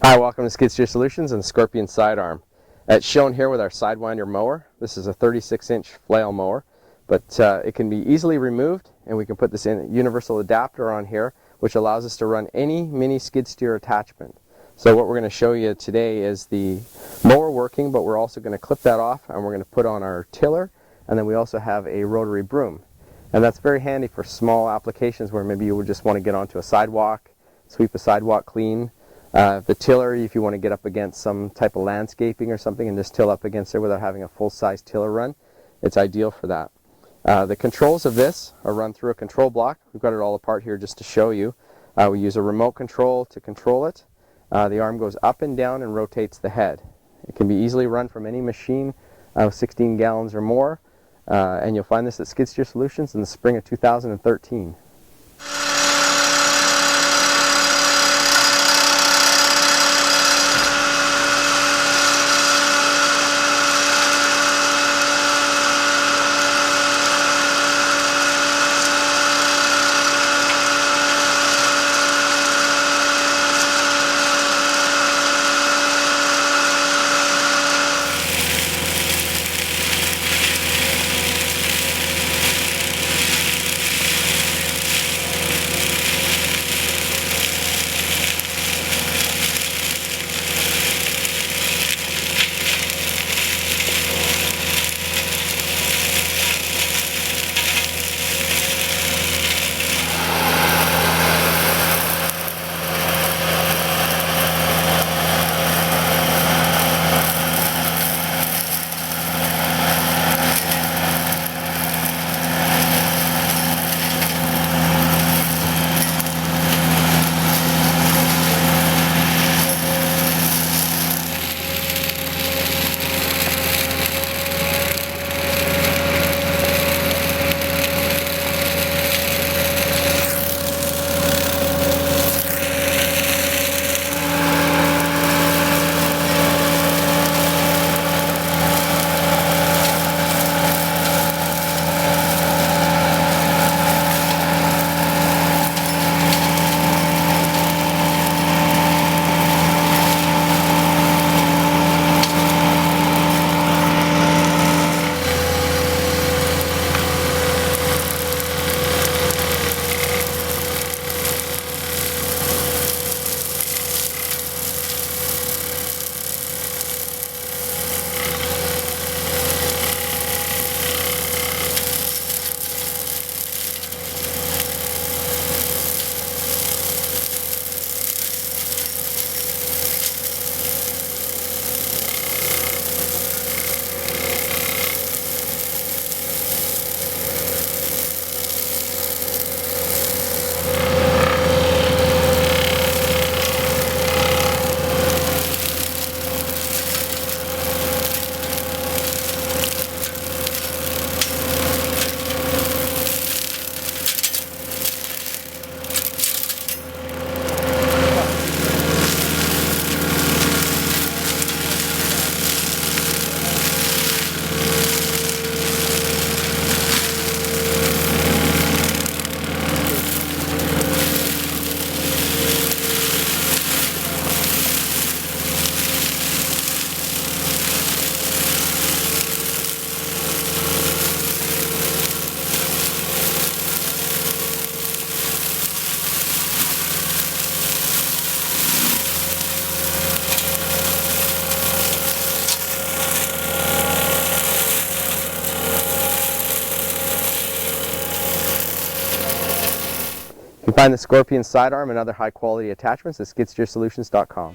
Hi, welcome to Skid Steer Solutions and the Scorpion Sidearm. It's shown here with our Sidewinder mower. This is a 36-inch flail mower, but it can be easily removed, and we can put this in a universal adapter on here, which allows us to run any mini skid steer attachment. So what we're going to show you today is the mower working, but we're also going to clip that off and we're going to put on our tiller, and then we also have a rotary broom. And that's very handy for small applications where maybe you would just want to get onto a sidewalk, sweep a sidewalk clean. The tiller, if you want to get up against some type of landscaping or something and just till up against it without having a full-size tiller run, it's ideal for that. The controls of this are run through a control block. We've got it all apart here just to show you. We use a remote control to control it. The arm goes up and down and rotates the head. It can be easily run from any machine, 16 gallons or more, and you'll find this at Skid Steer Solutions in the spring of 2013. You can find the Scorpion Sidearm and other high-quality attachments at skidsteersolutions.com.